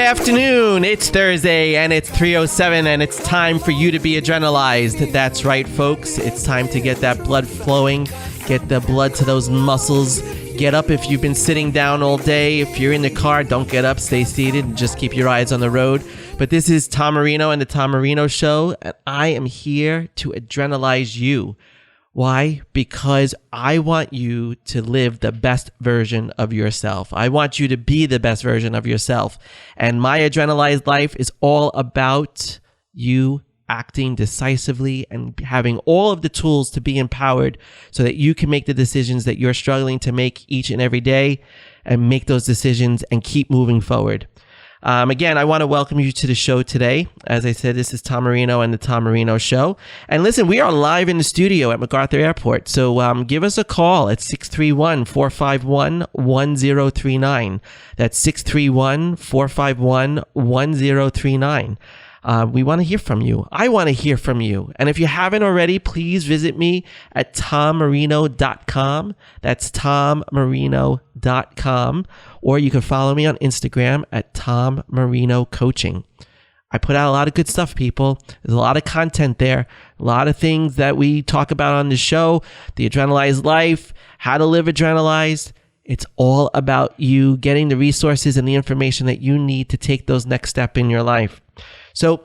afternoon. It's Thursday and it's 3:07 and it's time for you to be adrenalized. That's right, folks. It's time to get that blood flowing, get the blood to those muscles. Get up if you've been sitting down all day. If you're in the car, don't get up, stay seated, and just keep your eyes on the road. But this is Tom Marino and the Tom Marino Show, and I am here to adrenalize you. Why? Because I want you to live the best version of yourself. I want you to be the best version of yourself. And my adrenalized life is all about you acting decisively and having all of the tools to be empowered so that you can make the decisions that you're struggling to make each and every day and make those decisions and keep moving forward. Again, I want to welcome you to the show today. As I said, this is Tom Marino and the Tom Marino Show. And listen, we are live in the studio at MacArthur Airport. So give us a call at 631-451-1039. That's 631-451-1039. We want to hear from you. I want to hear from you. And if you haven't already, please visit me at tommarino.com. That's tommarino.com. Or you can follow me on Instagram at Tom Marino Coaching. I put out a lot of good stuff, people. There's a lot of content there. A lot of things that we talk about on the show. The adrenalized life, how to live adrenalized. It's all about you getting the resources and the information that you need to take those next steps in your life. So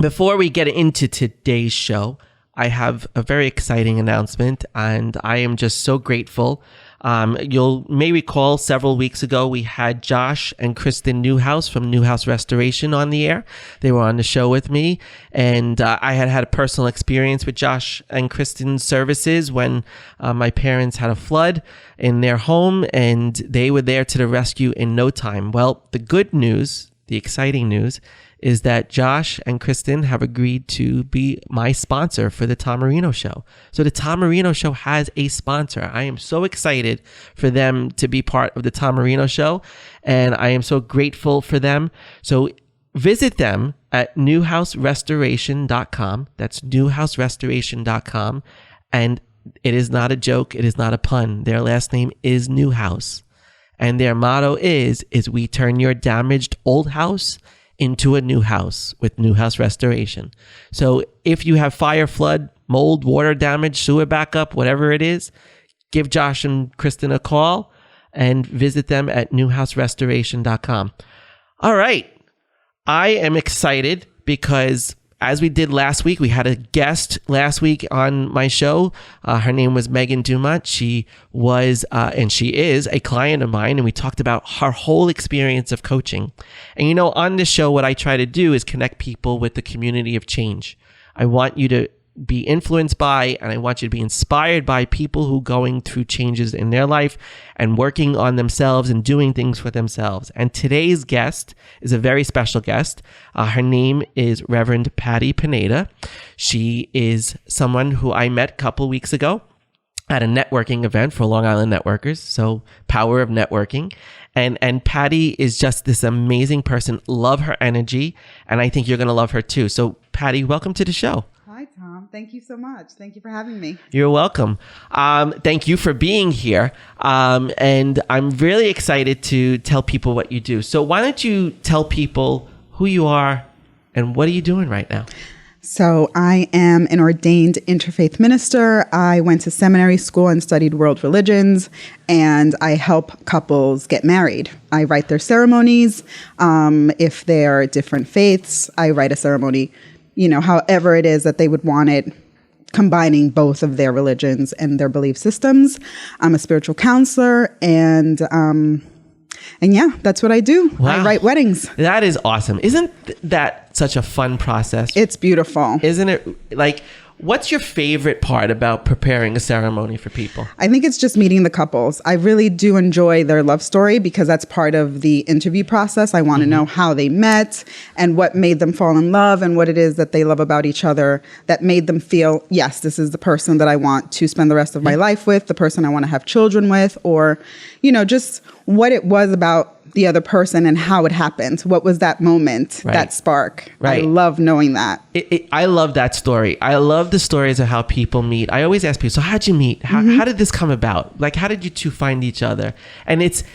before we get into today's show, I have a very exciting announcement, and I am just so grateful. You may recall several weeks ago, we had Josh and Kristen Newhouse from Newhouse Restoration on the air. They were on the show with me, and I had a personal experience with Josh and Kristen's services when my parents had a flood in their home, and they were there to the rescue in no time. Well, the good news, the exciting news, is that Josh and Kristen have agreed to be my sponsor for the Tom Marino Show. So the Tom Marino Show has a sponsor. I am so excited for them to be part of the Tom Marino Show, and I am so grateful for them. So visit them at newhouserestoration.com. That's newhouserestoration.com. And it is not a joke. It is not a pun. Their last name is Newhouse. And their motto is we turn your damaged old house into a new house with Newhouse Restoration. So if you have fire, flood, mold, water damage, sewer backup, whatever it is, give Josh and Kristen a call and visit them at newhouserestoration.com. All right. I am excited because as we did last week, we had a guest last week on my show. Her name was Megan Dumont. She was, and she is, a client of mine, and we talked about her whole experience of coaching. And, you know, on this show, what I try to do is connect people with the community of change. I want you to be influenced by, and I want you to be inspired by people who are going through changes in their life and working on themselves and doing things for themselves. And today's guest is a very special guest. Her name is Reverend Patti Pineda. She is someone who I met a couple weeks ago at a networking event for Long Island Networkers. So power of networking. And Patti is just this amazing person. Love her energy. And I think you're going to love her too. So Patti, welcome to the show. Hi, Tom. Thank you so much. Thank you for having me. You're welcome. Thank you for being here. And I'm really excited to tell people what you do. So why don't you tell people who you are and what are you doing right now? So I am an ordained interfaith minister. I went to seminary school and studied world religions, and I help couples get married. I write their ceremonies. If they're different faiths, I write a ceremony, you know, however it is that they would want it, combining both of their religions and their belief systems. I'm a spiritual counselor, and yeah, that's what I do. Wow. I write weddings. That is awesome. Isn't that such a fun process? It's beautiful. Isn't it? Like, what's your favorite part about preparing a ceremony for people? I think it's just meeting the couples. I really do enjoy their love story because that's part of the interview process. I want to know how they met and what made them fall in love and what it is that they love about each other that made them feel, yes, this is the person that I want to spend the rest of my life with, the person I want to have children with, or, you know, just what it was about the other person and how it happened. What was that moment, that spark? Right. I love knowing that. I love that story. I love the stories of how people meet. I always ask people, so how'd you meet? How did this come about? Like, how did you two find each other? And it's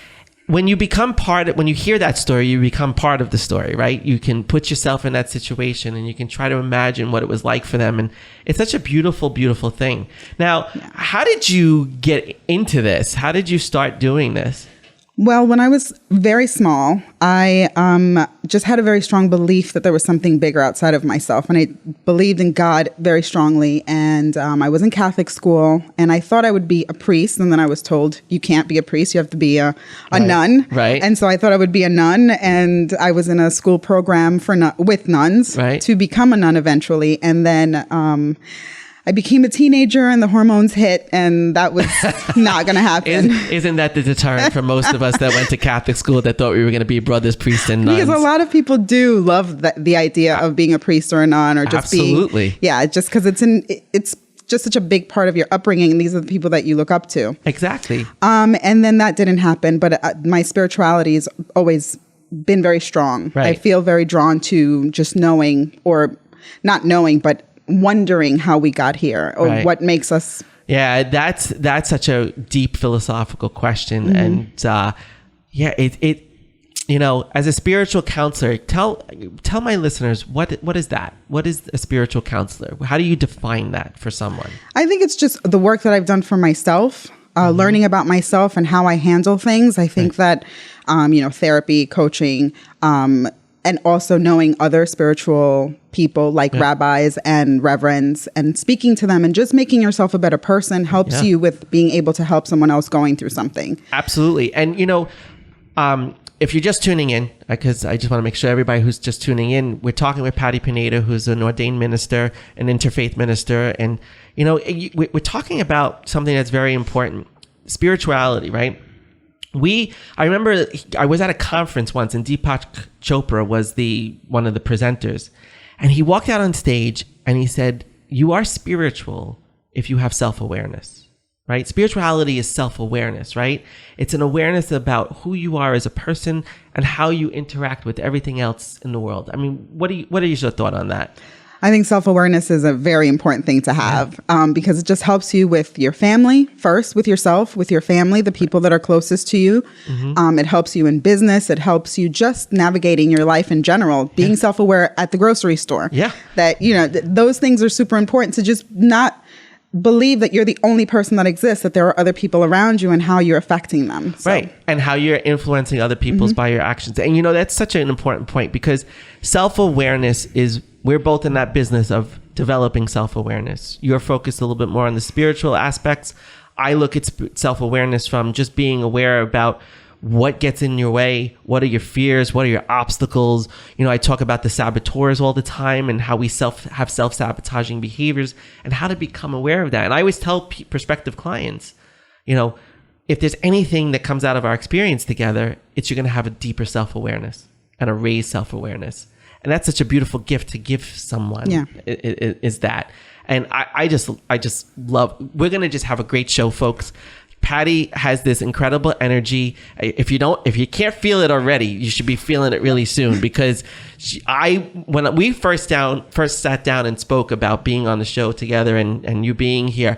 when you hear that story, you become part of the story, right? You can put yourself in that situation and you can try to imagine what it was like for them. And it's such a beautiful, beautiful thing. Now, how did you get into this? How did you start doing this? Well, when I was very small, I just had a very strong belief that there was something bigger outside of myself. And I believed in God very strongly. And I was in Catholic school and I thought I would be a priest. And then I was told, you can't be a priest. You have to be a nun. Right. And so I thought I would be a nun. And I was in a school program with nuns to become a nun eventually. And then I became a teenager and the hormones hit, and that was not going to happen. Isn't that the deterrent for most of us that went to Catholic school that thought we were going to be brothers, priests, and nuns? Because a lot of people do love the idea of being a priest or a nun, or just Absolutely. just because it's just such a big part of your upbringing, and these are the people that you look up to. Exactly. And then that didn't happen, but my spirituality has always been very strong. Right. I feel very drawn to just knowing, or not knowing, but wondering how we got here, or what makes us. Yeah, that's such a deep philosophical question. And it as a spiritual counselor, tell my listeners, what is that? What is a spiritual counselor? How do you define that for someone? I think it's just the work that I've done for myself, learning about myself and how I handle things. I think that therapy, coaching, and also knowing other spiritual people like rabbis and reverends, and speaking to them and just making yourself a better person helps you with being able to help someone else going through something. Absolutely. And, if you're just tuning in, because I just want to make sure everybody who's just tuning in, we're talking with Patti Pineda, who's an ordained minister, an interfaith minister. And, we're talking about something that's very important, spirituality, right? I remember I was at a conference once and Deepak Chopra was one of the presenters, and he walked out on stage and he said, you are spiritual if you have self-awareness, right? Spirituality is self-awareness, right? It's an awareness about who you are as a person and how you interact with everything else in the world. I mean, what are your thoughts on that? I think self-awareness is a very important thing to have because it just helps you with your family first, with yourself, with your family, the people that are closest to you. It helps you in business. It helps you just navigating your life in general, being self-aware at the grocery store. Yeah. That, those things are super important, to just not believe that you're the only person that exists, that there are other people around you and how you're affecting them. So. Right. And how you're influencing other people's by your actions. And, that's such an important point, because self-awareness we're both in that business of developing self-awareness. You're focused a little bit more on the spiritual aspects. I look at self-awareness from just being aware about what gets in your way, what are your fears, what are your obstacles. I talk about the saboteurs all the time and how we have self-sabotaging behaviors and how to become aware of that. And I always tell prospective clients, if there's anything that comes out of our experience together, it's you're going to have a deeper self-awareness and a raised self-awareness. And that's such a beautiful gift to give someone. Yeah. Is that. And I just love, we're going to just have a great show, folks. Patti has this incredible energy. If you can't feel it already, you should be feeling it really soon, because when we first sat down and spoke about being on the show together and you being here,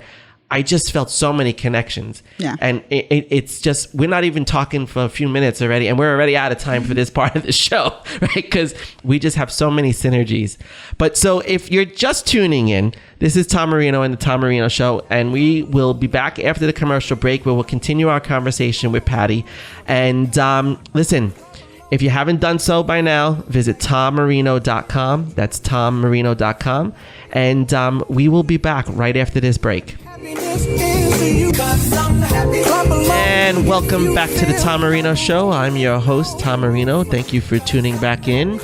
I just felt so many connections. Yeah. And it's just, we're not even talking for a few minutes already, and we're already out of time for this part of the show, right? Because we just have so many synergies. But so if you're just tuning in, this is Tom Marino and the Tom Marino Show, and we will be back after the commercial break where we'll continue our conversation with Patti. And listen, if you haven't done so by now, visit tommarino.com. That's tommarino.com. And we will be back right after this break. And welcome back to the Tom Marino Show. I'm your host, Tom Marino. Thank you for tuning back in.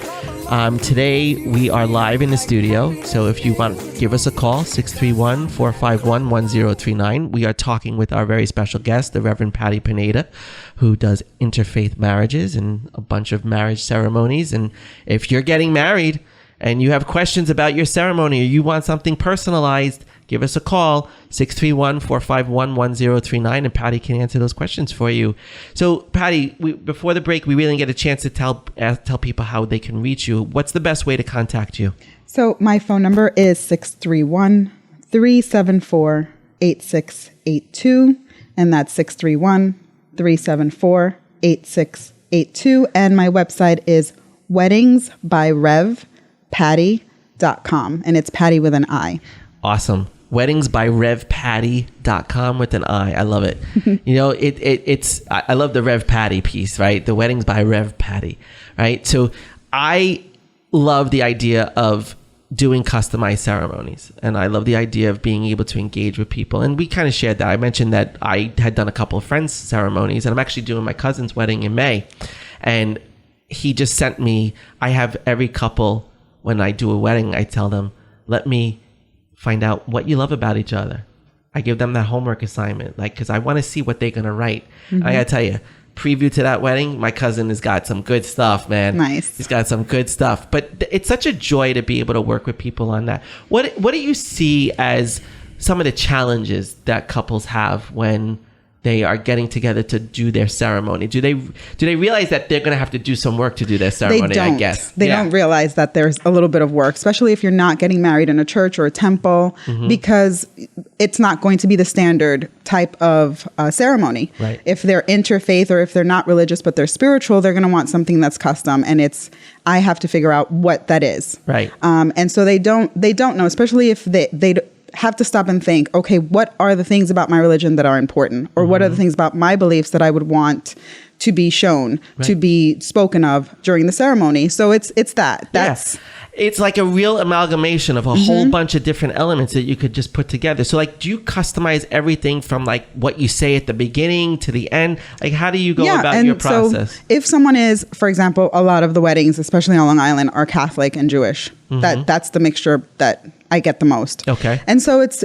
Today, we are live in the studio. So if you want, give us a call, 631-451-1039. We are talking with our very special guest, the Reverend Patti Pineda, who does interfaith marriages and a bunch of marriage ceremonies. And if you're getting married and you have questions about your ceremony or you want something personalized, give us a call, 631-451-1039, and Patti can answer those questions for you. So, Patti, before the break, we really didn't get a chance to tell people how they can reach you. What's the best way to contact you? So, my phone number is 631-374-8682, and that's 631-374-8682. 8682. And my website is weddingsbyrevpatty.com. And it's Patty with an I. Awesome. Weddingsbyrevpatty.com with an I. I love it. You know, I love the Rev Patty piece, right? The Weddings by Rev Patty, right? So I love the idea of doing customized ceremonies, and I love the idea of being able to engage with people. And we kind of shared that. I mentioned that I had done a couple of friends' ceremonies, and I'm actually doing my cousin's wedding in May. And he just sent me, I have every couple, when I do a wedding, I tell them, let me find out what you love about each other. I give them that homework assignment, like, because I want to see what they're going to write. I got to tell you, preview to that wedding, my cousin has got some good stuff, man. Nice. He's got some good stuff. But it's such a joy to be able to work with people on that. What do you see as some of the challenges that couples have when they are getting together to do their ceremony? Do they realize that they're going to have to do some work to do their ceremony? They don't. I guess They don't realize that there's a little bit of work, especially if you're not getting married in a church or a temple, because it's not going to be the standard type of ceremony. Right. If they're interfaith or if they're not religious but they're spiritual, they're going to want something that's custom, and I have to figure out what that is. Right. And so they don't know, especially if they have to stop and think, okay, what are the things about my religion that are important? Or what are the things about my beliefs that I would want to be shown, to be spoken of during the ceremony? So it's that. That's It's like a real amalgamation of a whole bunch of different elements that you could just put together. So like, do you customize everything from like what you say at the beginning to the end? Like, how do you go about your process? So if someone is, for example, a lot of the weddings, especially on Long Island, are Catholic and Jewish. That's the mixture that I get the most. Okay. And so it's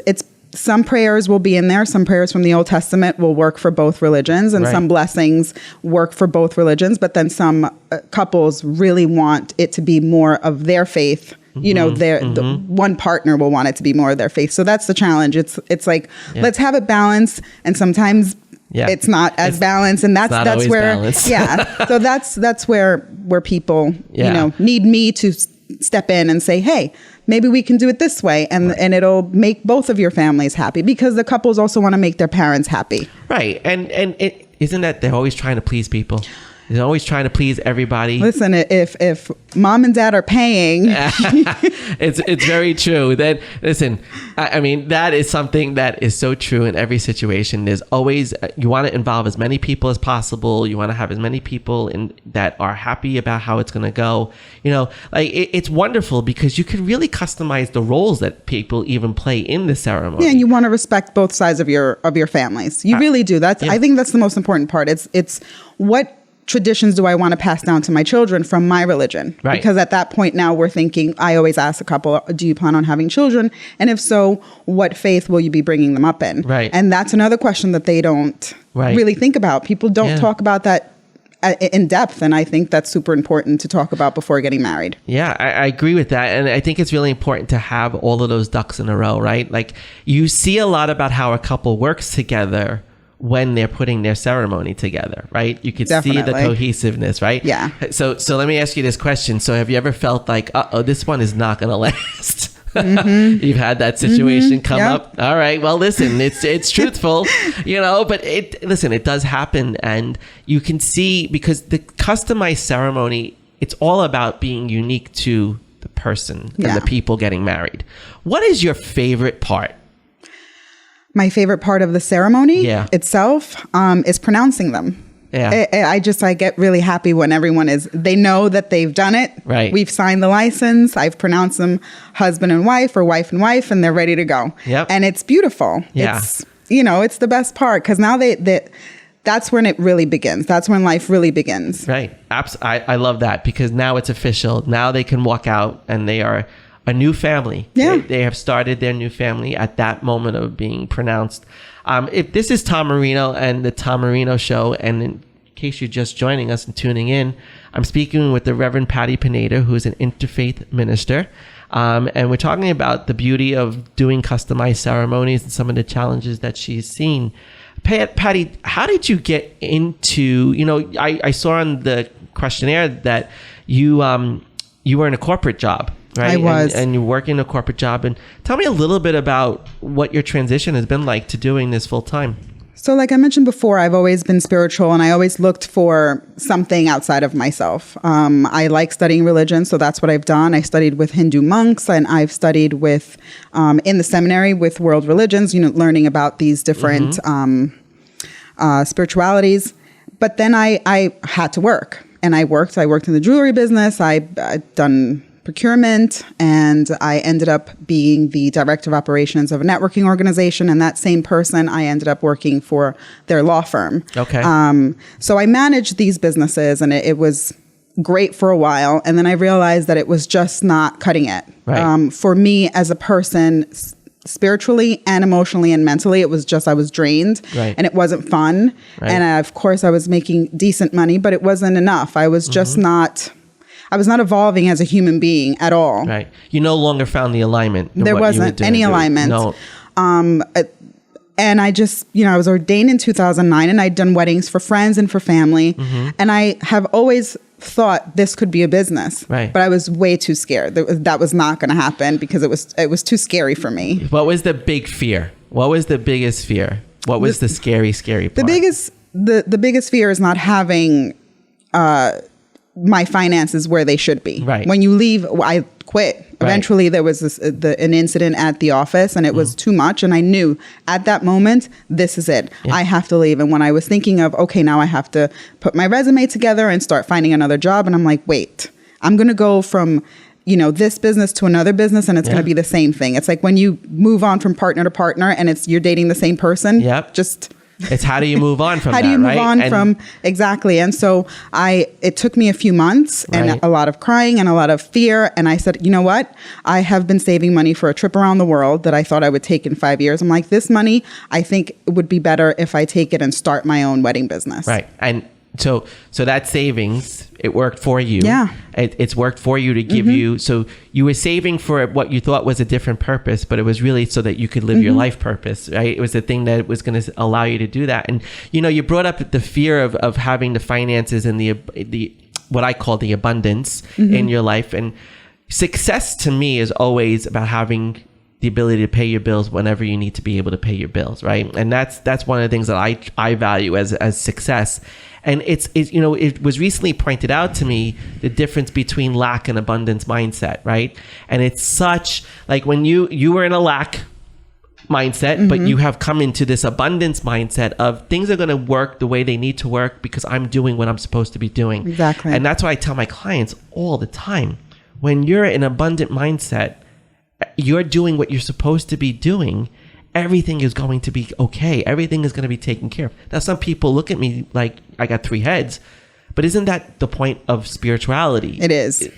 some prayers will be in there. Some prayers from the Old Testament will work for both religions, and some blessings work for both religions. But then some couples really want it to be more of their faith. You know, the one partner will want it to be more of their faith. So that's the challenge. It's like, let's have it balanced. And sometimes it's not as balanced. And that's where, so that's where people, you know, need me to step in and say, hey, maybe we can do it this way, and it'll make both of your families happy, because the couples also want to make their parents happy. Right. And it isn't that they're always trying to please people. They're always trying to please everybody. Listen, if mom and dad are paying, it's very true. Then listen, I mean, that is something that is so true in every situation. There's always, you want to involve as many people as possible. You want to have as many people that are happy about how it's going to go. You know, like it's wonderful because you can really customize the roles that people even play in the ceremony. Yeah, and you want to respect both sides of your families. You really do. I think that's the most important part. It's what traditions do I want to pass down to my children from my religion? Right. Because at that point now we're thinking, I always ask a couple, do you plan on having children? And if so, what faith will you be bringing them up in? Right. And that's another question that they don't really think about. People don't talk about that in depth. And I think that's super important to talk about before getting married. Yeah, I agree with that. And I think it's really important to have all of those ducks in a row, right? Like you see a lot about how a couple works together when they're putting their ceremony together, right? You could see the cohesiveness, right? Yeah. So let me ask you this question. So have you ever felt like, this one is not going to last? You've had that situation come up. All right. Well, listen, it's truthful, you know, but it does happen. And you can see, because the customized ceremony, it's all about being unique to the person and the people getting married. What is your favorite part? My favorite part of the ceremony itself is pronouncing them. Yeah. I get really happy when they know that they've done it. Right. We've signed the license. I've pronounced them husband and wife or wife and wife, and they're ready to go. Yep. And it's beautiful. Yeah. It's the best part, because now that's when it really begins. That's when life really begins. Right. I love that, because now it's official. Now they can walk out and they are a new family. Yeah. They have started their new family at that moment of being pronounced. If this is Tom Marino and the Tom Marino Show, and in case you're just joining us and tuning in, I'm speaking with the Reverend Patti Pineda, who is an interfaith minister. And we're talking about the beauty of doing customized ceremonies and some of the challenges that she's seen. Patti, how did you get into, I saw on the questionnaire that you were in a corporate job. Right? I was. And you're working a corporate job. And tell me a little bit about what your transition has been like to doing this full time. So like I mentioned before, I've always been spiritual and I always looked for something outside of myself. I like studying religion, so that's what I've done. I studied with Hindu monks and I've studied with, in the seminary with world religions, learning about these different spiritualities. But then I had to work and I worked in the jewelry business. I'd done procurement, and I ended up being the director of operations of a networking organization. And that same person, I ended up working for their law firm. Okay. So I managed these businesses, and it was great for a while. And then I realized that it was just not cutting it. Right. For me as a person, spiritually and emotionally and mentally, it was just, I was drained, right. and it wasn't fun. Right. And of course I was making decent money, but it wasn't enough. I was just I was not evolving as a human being at all. Right. You no longer found the alignment. There wasn't any alignment. No. And I just, I was ordained in 2009, and I'd done weddings for friends and for family. And I have always thought this could be a business. Right. But I was way too scared. That was not going to happen because it was too scary for me. What was the big fear? What was the biggest fear? What was the scary part? The biggest fear is not having my finances where they should be. Right. When you leave, I quit. Right. Eventually there was an incident at the office, and it was too much. And I knew at that moment, this is it. Yeah. I have to leave. And when I was thinking of, okay, now I have to put my resume together and start finding another job. And I'm like, wait, I'm going to go from, this business to another business, and it's going to be the same thing. It's like when you move on from partner to partner and you're dating the same person. Yep. It's how do you move on from that, How do you move right? on from, exactly. And so it took me a few months and a lot of crying and a lot of fear. And I said, you know what? I have been saving money for a trip around the world that I thought I would take in 5 years. I'm like, this money, I think it would be better if I take it and start my own wedding business. Right. And so that savings, it worked for you. Yeah. It's worked for you to give you, so you were saving for what you thought was a different purpose, but it was really so that you could live your life purpose, right? It was the thing that was going to allow you to do that. And, you brought up the fear of having the finances and the what I call the abundance in your life. And success to me is always about having the ability to pay your bills whenever you need to be able to pay your bills, right? And that's one of the things that I value as success. And it was recently pointed out to me the difference between lack and abundance mindset, right? And it's such like when you were in a lack mindset, but you have come into this abundance mindset of things are going to work the way they need to work because I'm doing what I'm supposed to be doing. Exactly. And that's why I tell my clients all the time, when you're in an abundant mindset, you're doing what you're supposed to be doing. Everything is going to be okay. Everything is going to be taken care of. Now, some people look at me like I got three heads, but isn't that the point of spirituality? It is.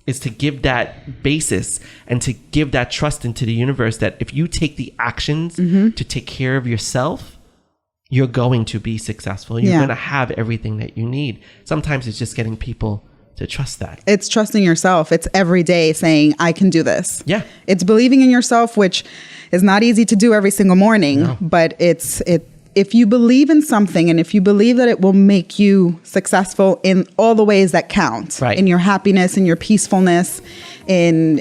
Is to give that basis and to give that trust into the universe that if you take the actions to take care of yourself, you're going to be successful. You're going to have everything that you need. Sometimes it's just getting people to trust that. It's trusting yourself. It's every day saying, I can do this. Yeah. It's believing in yourself, which is not easy to do every single morning, but if you believe in something and if you believe that it will make you successful in all the ways that count, in your happiness, in your peacefulness, in,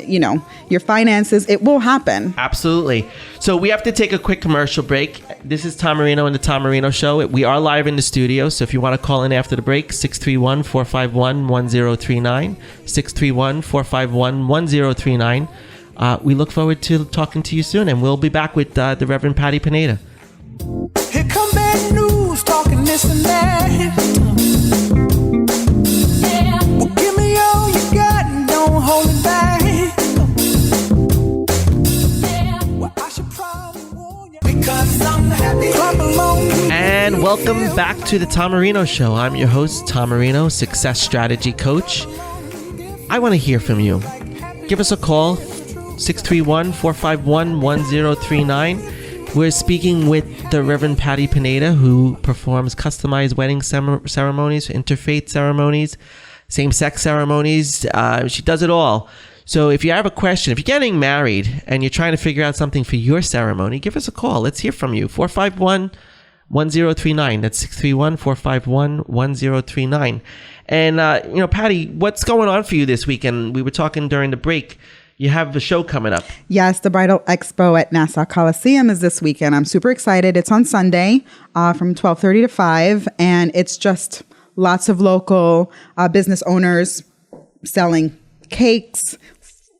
your finances, it will happen. Absolutely. So we have to take a quick commercial break. This is Tom Marino and the Tom Marino Show. We are live in the studio. So if you want to call in after the break, 631-451-1039, 631-451-1039. We look forward to talking to you soon, and we'll be back with the Reverend Patti Pineda. Here come bad news, talking this and that. Yeah. Well, give me all you got and don't hold it back. Yeah. Well, I should probably warn you because I'm happy. Clap along. And welcome back to the Tom Marino Show. I'm your host, Tom Marino, success strategy coach. I want to hear from you. Give us a call, 631-451-1039. We're speaking with the Reverend Patti Pineda, who performs customized wedding ceremonies, interfaith ceremonies, same-sex ceremonies. She does it all. So if you have a question, if you're getting married and you're trying to figure out something for your ceremony, give us a call. Let's hear from you. 451-1039. That's 631-451-1039. And, Patti, what's going on for you this weekend? We were talking during the break. you have the show coming up. Yes, the Bridal Expo at Nassau Coliseum is this weekend. I'm super excited. It's on Sunday from 12:30 to 5, and it's just lots of local business owners selling cakes,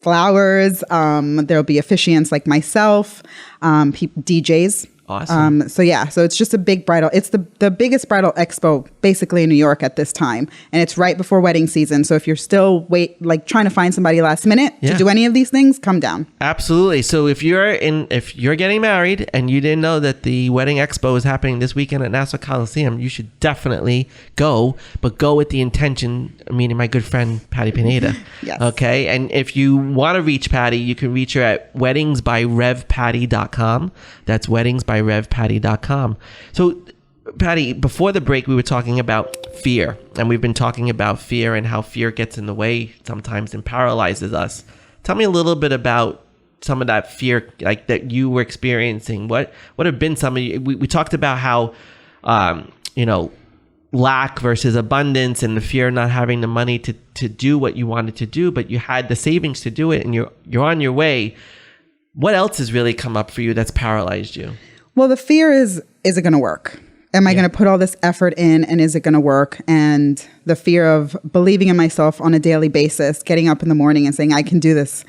flowers. There'll be officiants like myself, DJs. Awesome. So it's just a big bridal. It's the biggest bridal expo basically in New York at this time, and it's right before wedding season. So if you're still trying to find somebody last minute to do any of these things, come down. Absolutely. So if you're getting married and you didn't know that the wedding expo is happening this weekend at Nassau Coliseum, you should definitely go, but go with the intention, meaning my good friend Patti Pineda. Yes. Okay. And if you want to reach Patti, you can reach her at weddingsbyrevpatty.com. That's weddingsbyrevpatty.com. So Patti, before the break, we were talking about fear, and we've been talking about fear and how fear gets in the way sometimes and paralyzes us. Tell me a little bit about some of that fear, like that you were experiencing. What have been some of we talked about how, lack versus abundance and the fear of not having the money to do what you wanted to do, but you had the savings to do it and you're on your way. What else has really come up for you that's paralyzed you? Well, the fear is it going to work? Am I going to put all this effort in, and is it going to work? And the fear of believing in myself on a daily basis, getting up in the morning and saying, I can do this.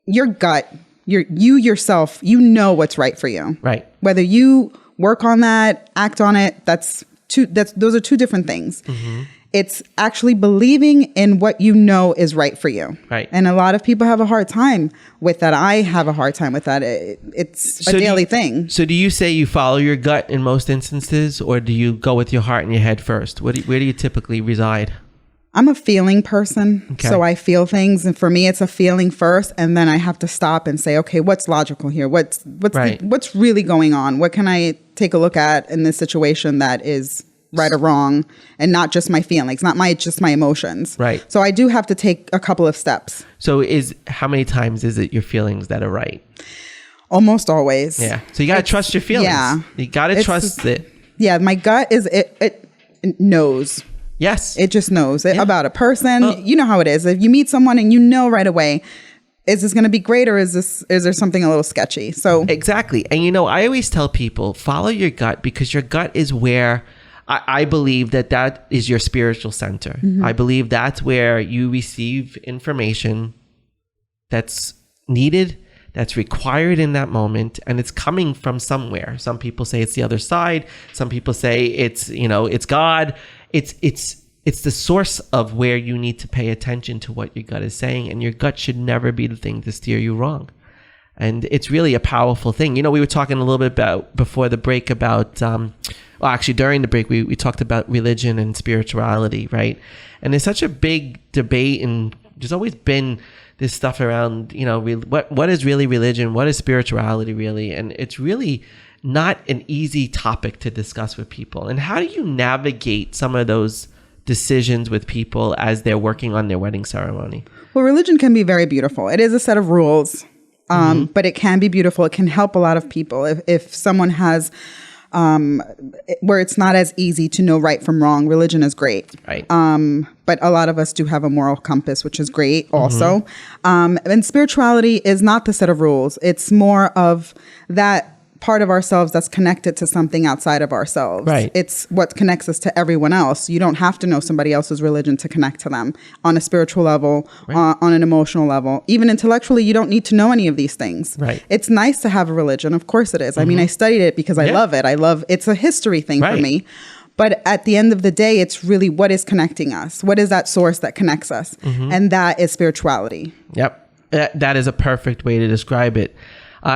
Your gut, you yourself, you know what's right for you. Right. Whether you work on that, act on it, those are two different things. Mm-hmm. It's actually believing in what you know is right for you. Right. And a lot of people have a hard time with that. I have a hard time with that. It's a daily thing. So do you say you follow your gut in most instances, or do you go with your heart and your head first? Where do you typically reside? I'm a feeling person. Okay. So I feel things. And for me, it's a feeling first. And then I have to stop and say, okay, what's logical here? What's really going on? What can I take a look at in this situation that is right or wrong, and not just my feelings, just my emotions. Right. So I do have to take a couple of steps. So how many times is it your feelings that are right? Almost always. Yeah. So you got to trust your feelings. Yeah. You got to trust it. Yeah. My gut it knows. Yes. It just knows about a person. You know how it is. If you meet someone and you know right away, is this going to be great, or is there something a little sketchy? So exactly. And I always tell people, follow your gut, because your gut is where I believe that is your spiritual center. Mm-hmm. I believe that's where you receive information that's needed, that's required in that moment, and it's coming from somewhere. Some people say it's the other side. Some people say it's God. It's the source of where you need to pay attention to what your gut is saying, and your gut should never be the thing to steer you wrong. And it's really a powerful thing. We were talking a little bit about before the break about, actually during the break, we talked about religion and spirituality, right? And there's such a big debate, and there's always been this stuff around, what is really religion? What is spirituality really? And it's really not an easy topic to discuss with people. And how do you navigate some of those decisions with people as they're working on their wedding ceremony? Well, religion can be very beautiful. It is a set of rules. But it can be beautiful. It can help a lot of people. If someone has, where it's not as easy to know right from wrong, religion is great. Right. But a lot of us do have a moral compass, which is great also. And spirituality is not the set of rules. It's more of that part of ourselves that's connected to something outside of ourselves. Right. It's what connects us to everyone else. You don't have to know somebody else's religion to connect to them on a spiritual level, right. On an emotional level. Even intellectually, you don't need to know any of these things. Right. It's nice to have a religion. Of course it is. I mean, I studied it because I love it. It's a history thing for me. But at the end of the day, it's really what is connecting us. What is that source that connects us? And that is spirituality. Yep. That is a perfect way to describe it.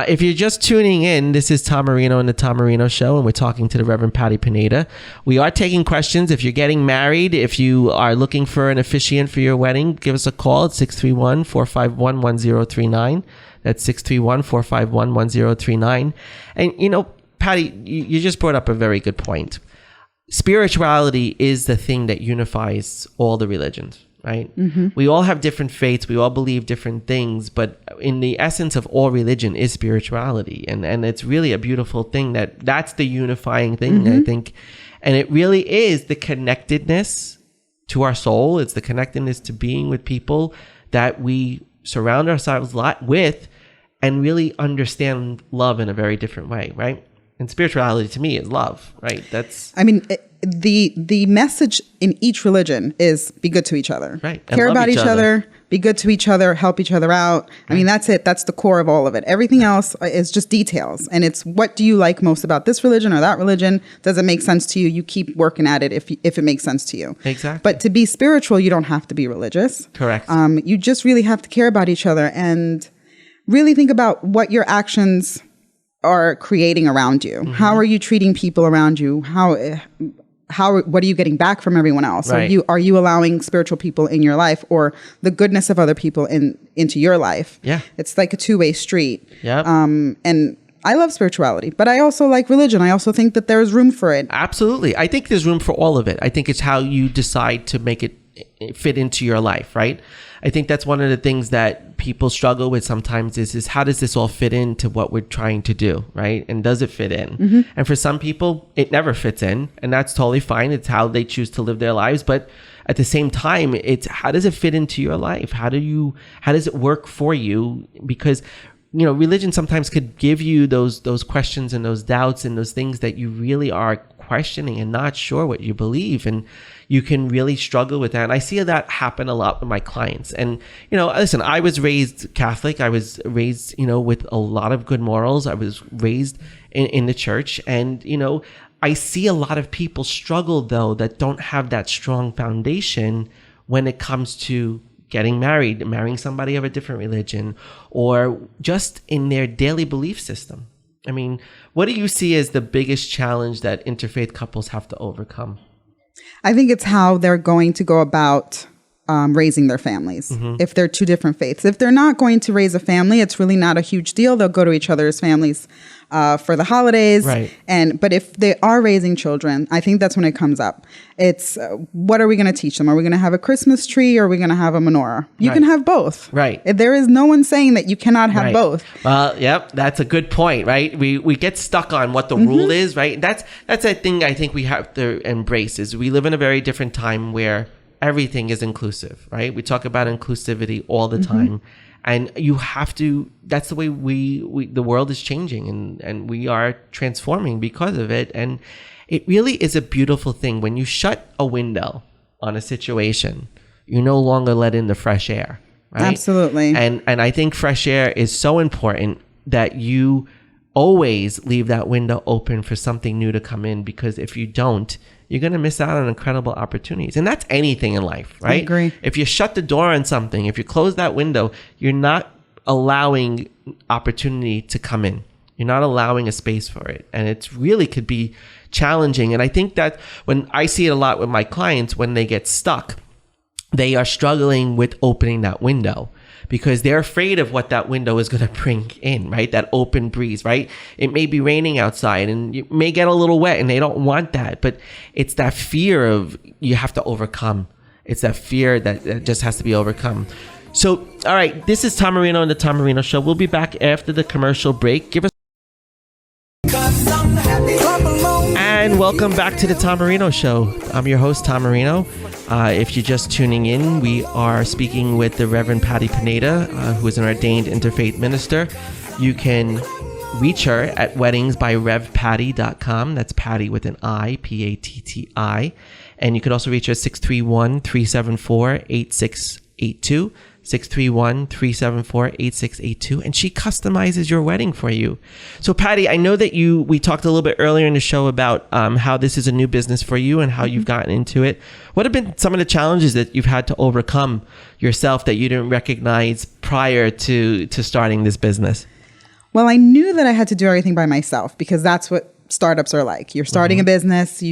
If you're just tuning in, this is Tom Marino and the Tom Marino Show, and we're talking to the Reverend Patti Pineda. We are taking questions. If you're getting married, if you are looking for an officiant for your wedding, give us a call at 631-451-1039. That's 631-451-1039. And, Patti, you just brought up a very good point. Spirituality is the thing that unifies all the religions. Right? Mm-hmm. We all have different faiths. We all believe different things, but in the essence of all religion is spirituality. And it's really a beautiful thing that's the unifying thing, I think. And it really is the connectedness to our soul. It's the connectedness to being with people that we surround ourselves with and really understand love in a very different way, right? And spirituality to me is love, right? I mean, the message in each religion is be good to each other. Right. Care about each other, be good to each other, help each other out. I mean, that's it. That's the core of all of it. Everything else is just details. And it's what do you like most about this religion or that religion? Does it make sense to you? You keep working at it if it makes sense to you. Exactly. But to be spiritual, you don't have to be religious. Correct. You just really have to care about each other and really think about what your actions are creating around you. Mm-hmm. How are you treating people around you? What are you getting back from everyone else? Right. Are you allowing spiritual people in your life or the goodness of other people into your life? Yeah. It's like a two-way street. Yeah. And I love spirituality, but I also like religion. I also think that there's room for it. Absolutely. I think there's room for all of it. I think it's how you decide to make it fit into your life, right? I think that's one of the things that people struggle with sometimes is how does this all fit into what we're trying to do, right? And does it fit in? Mm-hmm. And for some people, it never fits in, and that's totally fine. It's how they choose to live their lives. But at the same time, it's how does it fit into your life? How does it work for you? Because religion sometimes could give you those questions and those doubts and those things that you really are questioning and not sure what you believe, and you can really struggle with that. And I see that happen a lot with my clients. And listen, I was raised Catholic. I was raised with a lot of good morals. I was raised in the church, and I see a lot of people struggle though that don't have that strong foundation when it comes to getting married, marrying somebody of a different religion, or just in their daily belief system. I mean, what do you see as the biggest challenge that interfaith couples have to overcome? I think it's how they're going to go about raising their families. Mm-hmm. If they're two different faiths. If they're not going to raise a family, it's really not a huge deal. They'll go to each other's families for the holidays. Right. But if they are raising children, I think that's when it comes up. It's what are we going to teach them? Are we going to have a Christmas tree or are we going to have a menorah? You can have both. Right. There is no one saying that you cannot have both. Well, yep, that's a good point, right? We get stuck on what the rule is, right? That's a thing I think we have to embrace is we live in a very different time where everything is inclusive, right? We talk about inclusivity all the time. And you have to, that's the way the world is changing and we are transforming because of it. And it really is a beautiful thing. When you shut a window on a situation, you no longer let in the fresh air, right? Absolutely. And I think fresh air is so important that you always leave that window open for something new to come in, because if you don't, you're going to miss out on incredible opportunities. And that's anything in life, right? I agree. If you shut the door on something, if you close that window, you're not allowing opportunity to come in. You're not allowing a space for it. And it really could be challenging. And I think that when I see it a lot with my clients, when they get stuck, they are struggling with opening that window, because they're afraid of what that window is going to bring in, right? That open breeze, right? It may be raining outside and you may get a little wet and they don't want that, but it's that fear of you have to overcome. It's that fear that just has to be overcome. So, all right, this is Tom Marino and the Tom Marino Show. We'll be back after the commercial break. Give us. And welcome back to the Tom Marino Show. I'm your host, Tom Marino. If you're just tuning in, we are speaking with the Reverend Patti Pineda, who is an ordained interfaith minister. You can reach her at weddingsbyrevpatti.com. That's Patti with an I, P-A-T-T-I. And you can also reach her at 631-374-8682. 631-374-8682, and she customizes your wedding for you. So Patti, I know that we talked a little bit earlier in the show about how this is a new business for you and how you've gotten into it. What have been some of the challenges that you've had to overcome yourself that you didn't recognize prior to starting this business? Well, I knew that I had to do everything by myself, because that's what startups are like. You're starting a business,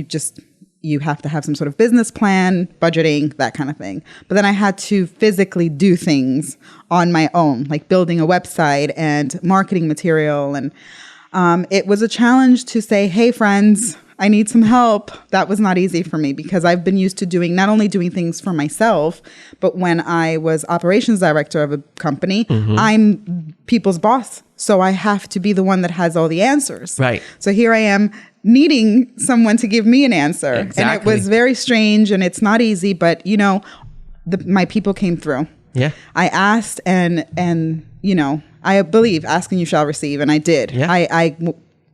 you have to have some sort of business plan, budgeting, that kind of thing. But then I had to physically do things on my own, like building a website and marketing material. And it was a challenge to say, hey, friends, I need some help. That was not easy for me, because I've been used to not only doing things for myself, but when I was operations director of a company, I'm people's boss. So I have to be the one that has all the answers. Right. So here I am needing someone to give me an answer. Exactly. And it was very strange and it's not easy, but my people came through. Yeah. I asked and I believe asking you shall receive. And I did. Yeah. I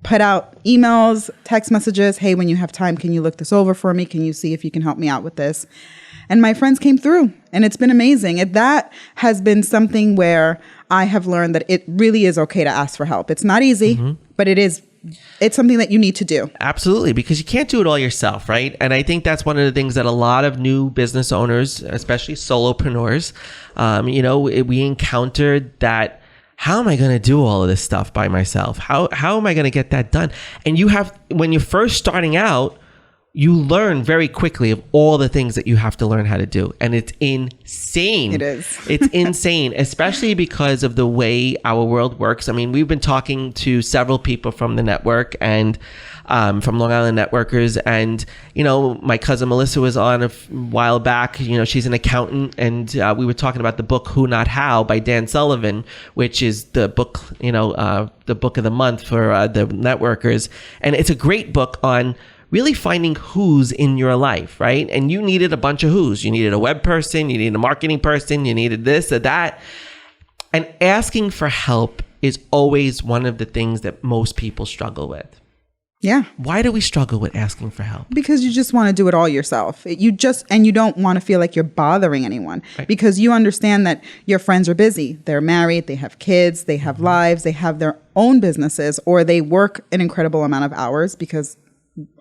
put out emails, text messages. Hey, when you have time, can you look this over for me? Can you see if you can help me out with this? And my friends came through, and it's been amazing. That has been something where I have learned that it really is okay to ask for help. It's not easy, but it's something that you need to do. Absolutely, because you can't do it all yourself, right? And I think that's one of the things that a lot of new business owners, especially solopreneurs, we encountered that. How am I going to do all of this stuff by myself? How am I going to get that done? And when you're first starting out, you learn very quickly of all the things that you have to learn how to do. And it's insane. It is. It's insane, especially because of the way our world works. I mean, we've been talking to several people from the network and from Long Island Networkers. And, my cousin Melissa was on a while back. She's an accountant. And we were talking about the book Who Not How by Dan Sullivan, which is the book, the book of the month for the networkers. And it's a great book on really finding who's in your life, right? And you needed a bunch of who's. You needed a web person, you needed a marketing person, you needed this or that. And asking for help is always one of the things that most people struggle with. Yeah. Why do we struggle with asking for help? Because you just want to do it all yourself. You don't want to feel like you're bothering anyone, right? Because you understand that your friends are busy. They're married, they have kids, they have lives, they have their own businesses, or they work an incredible amount of hours, because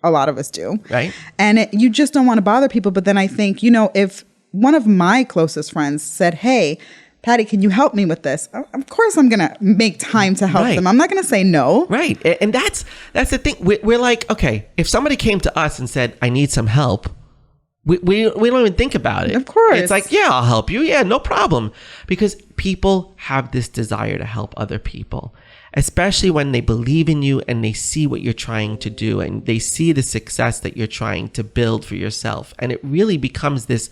a lot of us do. Right. And you just don't want to bother people. But then I think, if one of my closest friends said, hey, Patti, can you help me with this? Of course I'm going to make time to help them. I'm not going to say no. Right. And that's the thing. We're like, okay, if somebody came to us and said, I need some help, we don't even think about it. Of course. It's like, yeah, I'll help you. Yeah, no problem. Because people have this desire to help other people, especially when they believe in you and they see what you're trying to do and they see the success that you're trying to build for yourself. And it really becomes this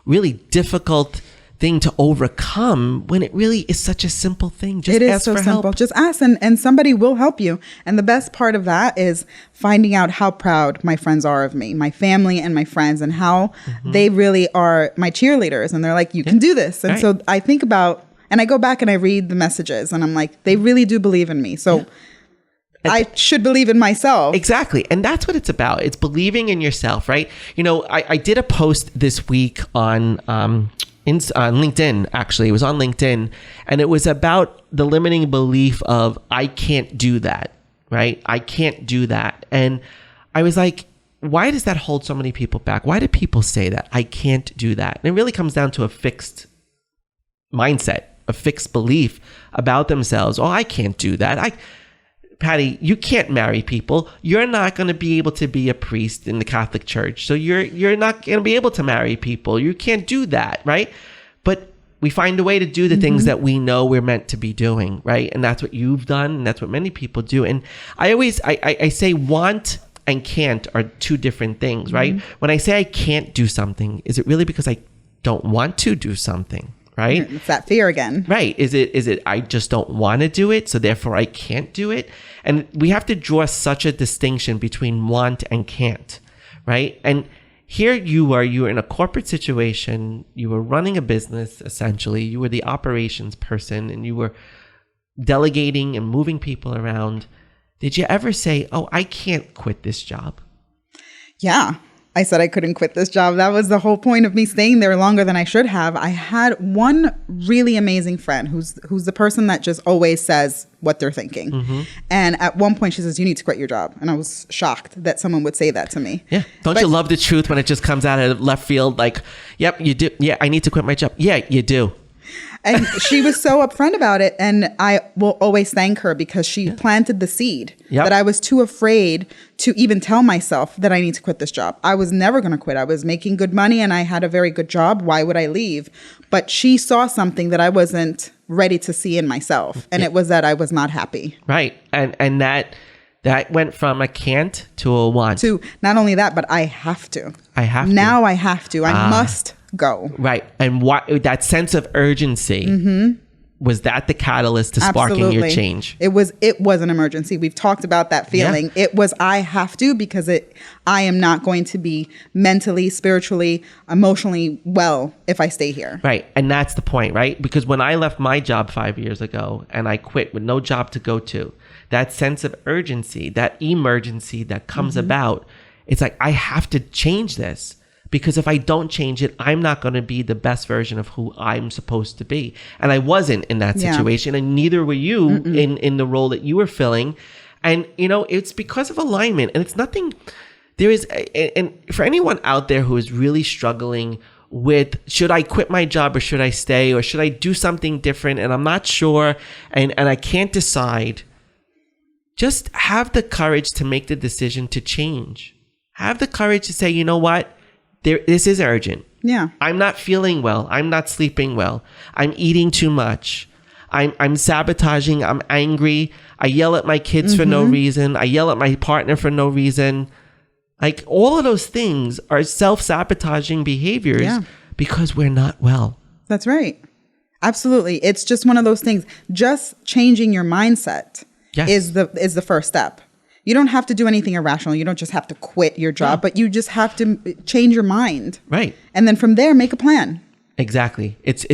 really difficult thing to overcome when it really is such a simple thing. Just ask for help. Simple. Just ask and somebody will help you. And the best part of that is finding out how proud my friends are of me, my family and my friends, and how they really are my cheerleaders. And they're like, you can do this. And so I think about, and I go back and I read the messages and I'm like, they really do believe in me. So I should believe in myself. Exactly. And that's what it's about. It's believing in yourself, right? I did a post this week on LinkedIn, actually. It was on LinkedIn. And it was about the limiting belief of, I can't do that, right? I can't do that. And I was like, why does that hold so many people back? Why do people say that? I can't do that. And it really comes down to a fixed mindset, a fixed belief about themselves. Oh, I can't do that. Patti, you can't marry people. You're not going to be able to be a priest in the Catholic Church. So you're not going to be able to marry people. You can't do that, right? But we find a way to do the things that we know we're meant to be doing, right? And that's what you've done, and that's what many people do. And I say want and can't are two different things, right? When I say I can't do something, is it really because I don't want to do something? Right? It's that fear again. Right. Is it I just don't want to do it, so therefore I can't do it? And we have to draw such a distinction between want and can't, right? And here you were in a corporate situation, you were running a business, essentially. You were the operations person and you were delegating and moving people around. Did you ever say, oh, I can't quit this job? Yeah. I said I couldn't quit this job. That was the whole point of me staying there longer than I should have. I had one really amazing friend who's the person that just always says what they're thinking. And at one point she says, you need to quit your job. And I was shocked that someone would say that to me. Yeah. Don't you love the truth when it just comes out of left field? Like, yep, you do. Yeah, I need to quit my job. Yeah, you do. And she was so upfront about it. And I will always thank her because she planted the seed that I was too afraid to even tell myself that I need to quit this job. I was never going to quit. I was making good money and I had a very good job. Why would I leave? But she saw something that I wasn't ready to see in myself. And it was that I was not happy. Right. And that went from a can't to a want. To not only that, but I have to. I have to. Now I have to. I must go. Right. And that sense of urgency Was that the catalyst to sparking your Absolutely. change? It was an emergency. We've talked about that feeling. Yeah. It was, I have to, because I am not going to be mentally, spiritually, emotionally well if I stay here. Right. And that's the point, right? Because when I left my job 5 years ago and I quit with no job to go to, that sense of urgency, that emergency that comes about, it's like, I have to change this. Because if I don't change it, I'm not going to be the best version of who I'm supposed to be. And I wasn't in that situation, and neither were you in the role that you were filling. And, you know, it's because of alignment. And it's nothing, there is, and for anyone out there who is really struggling with, should I quit my job or should I stay, or should I do something different? And I'm not sure, and I can't decide. Just have the courage to make the decision to change. Have the courage to say, you know what? This is urgent. Yeah. I'm not feeling well. I'm not sleeping well. I'm eating too much. I'm sabotaging. I'm angry. I yell at my kids for no reason. I yell at my partner for no reason. Like, all of those things are self-sabotaging behaviors because we're not well. That's right. Absolutely. It's just one of those things. Just changing your mindset is the first step. You don't have to do anything irrational. You don't just have to quit your job, but you just have to change your mind. Right. And then from there, make a plan. Exactly. It's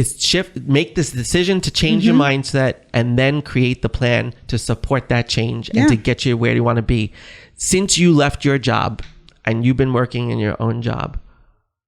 make this decision to change your mindset, and then create the plan to support that change and to get you where you want to be. Since you left your job and you've been working in your own job,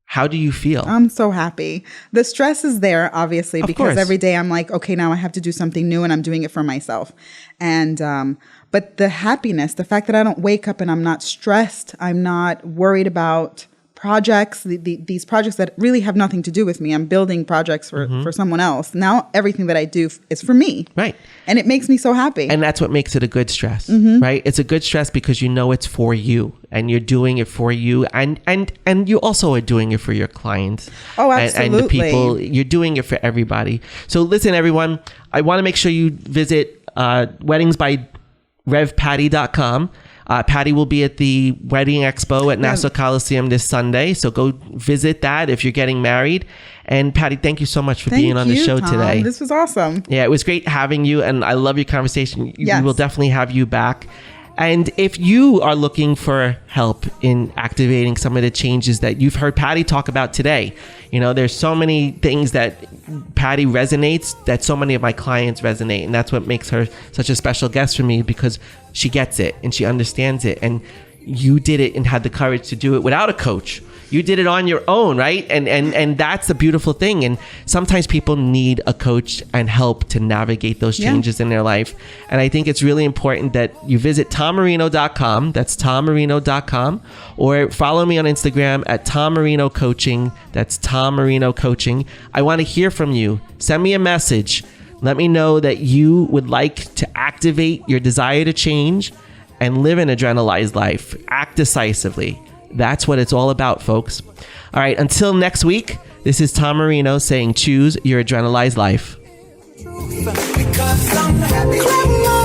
how do you feel? I'm so happy. The stress is there, obviously, because every day I'm like, okay, now I have to do something new, and I'm doing it for myself. And, but the happiness, the fact that I don't wake up and I'm not stressed, I'm not worried about projects, these projects that really have nothing to do with me. I'm building projects for someone else. Now everything that I do is for me. Right. And it makes me so happy. And that's what makes it a good stress, right? It's a good stress because you know it's for you, and you're doing it for you. And you also are doing it for your clients. Oh, absolutely. And the people, you're doing it for everybody. So listen, everyone, I want to make sure you visit weddingsbyrevpatty.com. Patti will be at the Wedding Expo at Nassau Coliseum this Sunday. So go visit that if you're getting married. And Patti, thank you so much for being on the show today. This was awesome. Yeah, it was great having you, and I love your conversation. Yes. We will definitely have you back. And if you are looking for help in activating some of the changes that you've heard Patti talk about today, you know, there's so many things that Patti resonates, that so many of my clients resonate. And that's what makes her such a special guest for me, because she gets it and she understands it. And you did it and had the courage to do it without a coach. You did it on your own, right? And that's a beautiful thing. And sometimes people need a coach and help to navigate those changes in their life. And I think it's really important that you visit TomMarino.com. That's TomMarino.com. Or follow me on Instagram at Tom Marino Coaching. That's Tom Marino Coaching. I want to hear from you. Send me a message. Let me know that you would like to activate your desire to change and live an adrenalized life. Act decisively. That's what it's all about, folks. All right, until next week, this is Tom Marino saying choose your adrenalized life. Because I'm happy.